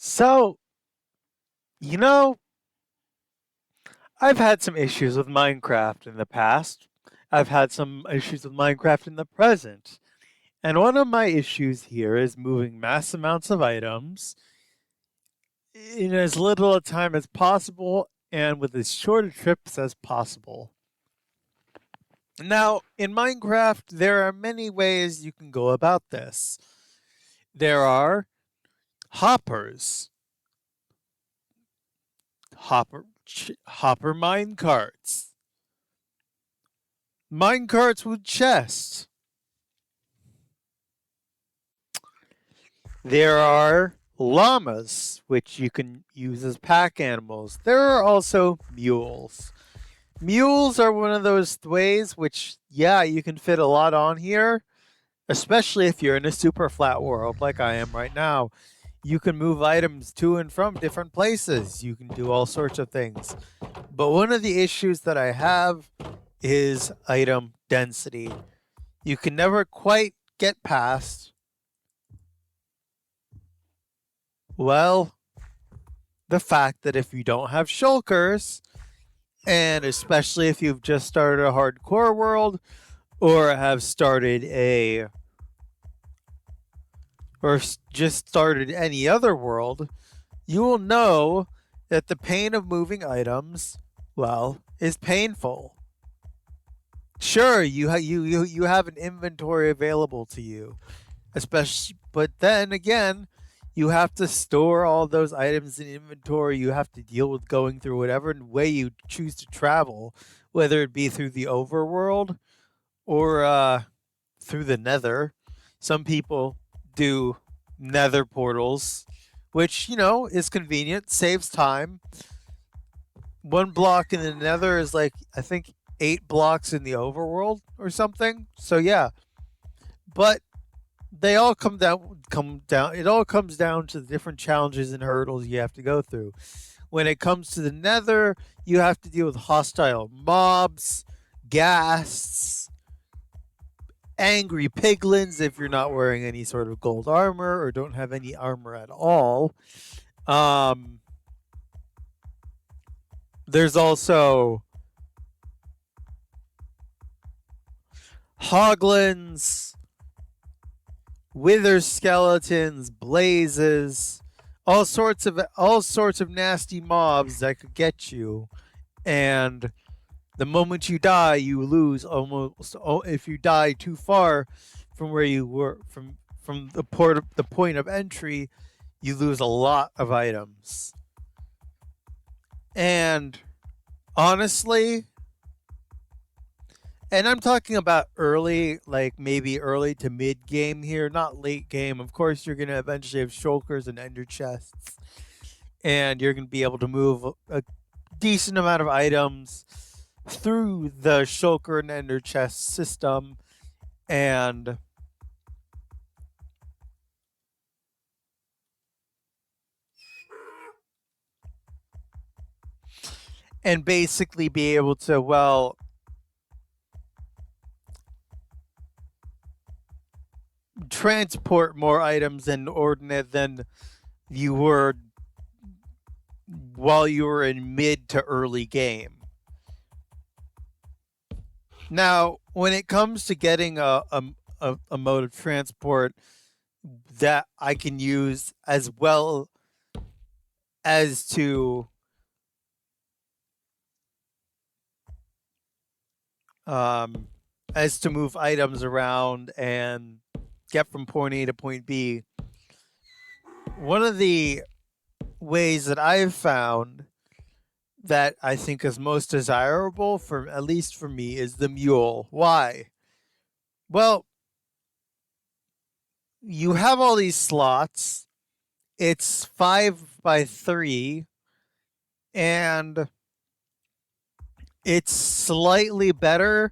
So, you know, I've had some issues with Minecraft in the past. I've had some issues with Minecraft in the present. And one of my issues here is moving mass amounts of items in as little a time as possible and with as short of trips as possible. Now, in Minecraft, there are many ways you can go about this. There are hoppers, hopper mine carts, mine carts with chests. There are llamas, which you can use as pack animals. There are also mules. Mules are one of those ways which, yeah, you can fit a lot on here, especially if you're in a super flat world like I am right now. You can move items to and from different places. You can do all sorts of things. But one of the issues that I have is item density. You can never quite get past, well, the fact that if you don't have shulkers, and especially if you've just started a hardcore world or have started just started any other world, you will know that the pain of moving items, well, is painful. Sure, you have an inventory available to you, especially, but then again, you have to store all those items in inventory. You have to deal with going through whatever way you choose to travel, whether it be through the overworld or through the nether. Some people do nether portals, which, is convenient, saves time. One block in the nether is like, I think, 8 blocks in the overworld or something. So, yeah. But they all come down it all comes down to the different challenges and hurdles you have to go through. When it comes to the nether, you have to deal with hostile mobs, ghasts, angry piglins if you're not wearing any sort of gold armor or don't have any armor at all. There's also hoglins, wither skeletons, blazes, all sorts of nasty mobs that could get you. And the moment you die, you lose almost. Oh, if you die too far from where you were from the point of entry, you lose a lot of items. And honestly, and I'm talking about early, like maybe early to mid game here, not late game. Of course, you're going to eventually have shulkers and ender chests, and you're going to be able to move a decent amount of items through the shulker and ender chest system, and basically be able to, well, transport more items than ordinate than you were while you were in mid to early game. Now, when it comes to getting a mode of transport that I can use as well as to um, move items around and get from point A to point B, one of the ways that I've found that I think is most desirable, for at least for me, is the mule. Why? Well, you have all these slots. It's 5 by 3, and it's slightly better.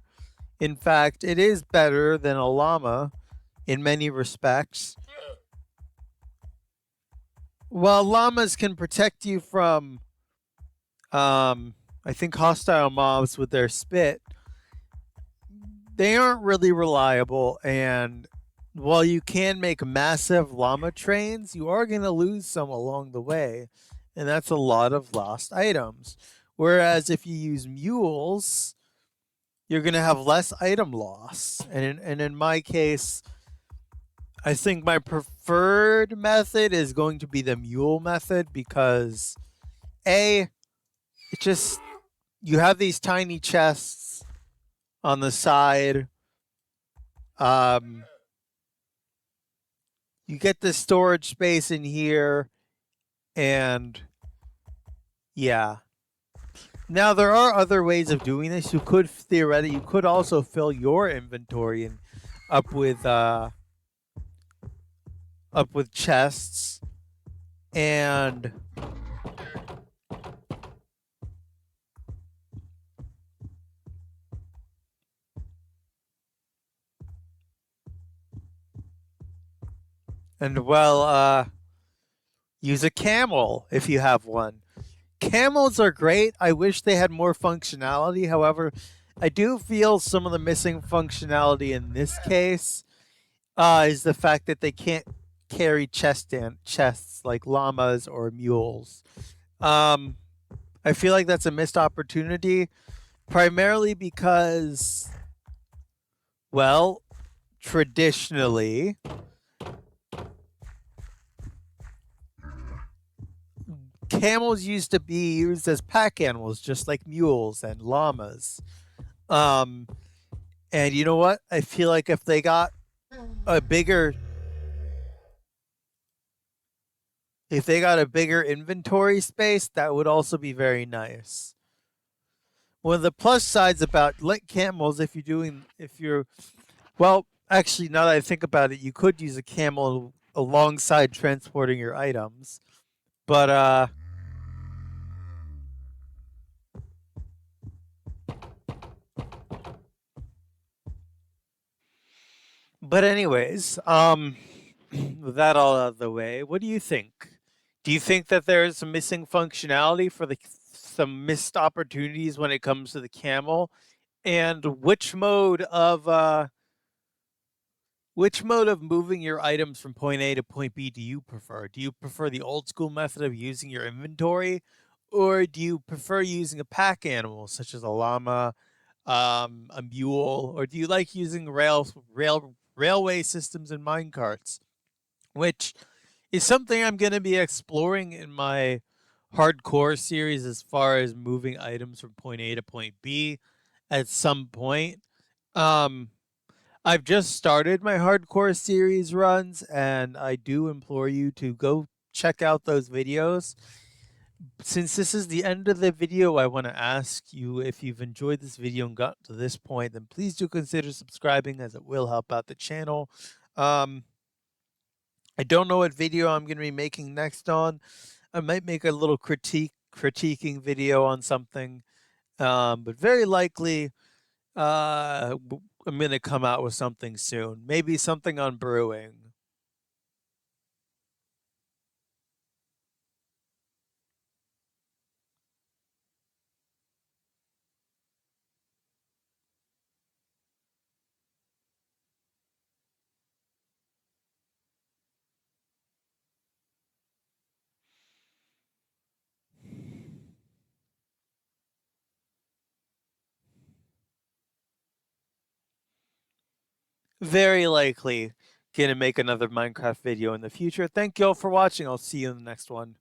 In fact, it is better than a llama in many respects. While llamas can protect you from, I think, hostile mobs with their spit, they aren't really reliable, and while you can make massive llama trains, you are going to lose some along the way, and that's a lot of lost items. Whereas if you use mules, you're going to have less item loss. And in my case, I think my preferred method is going to be the mule method because A, it just you have these tiny chests on the side. Um, you get the storage space in here, and yeah. Now there are other ways of doing this. You could also fill your inventory and up with uh, up with chests and use a camel if you have one. Camels are great. I wish they had more functionality. However, I do feel some of the missing functionality in this case is the fact that they can't carry chests like llamas or mules. Um, I feel like that's a missed opportunity, primarily because, well, traditionally, camels used to be used as pack animals, just like mules and llamas. Um, and you know what? I feel like if they got a bigger inventory space, that would also be very nice. One of the plus sides about camels, well, actually, now that I think about it, you could use a camel alongside transporting your items, but anyways, with that all out of the way, what do you think? Do you think that there is some missing functionality for some missed opportunities when it comes to the camel? And which mode of moving your items from point A to point B do you prefer? Do you prefer the old school method of using your inventory, or do you prefer using a pack animal such as a llama, a mule, or do you like using railway systems and minecarts, which is something I'm going to be exploring in my hardcore series as far as moving items from point A to point B at some point. Um, I've just started my hardcore series runs, and I do implore you to go check out those videos. Since this is the end of the video, I want to ask you if you've enjoyed this video and got to this point, then please do consider subscribing as it will help out the channel. Um, I don't know what video I'm going to be making next on. I might make a little critiquing video on something, but very likely I'm going to come out with something soon. Maybe something on brewing. Very likely going to make another Minecraft video in the future. Thank you all for watching. I'll see you in the next one.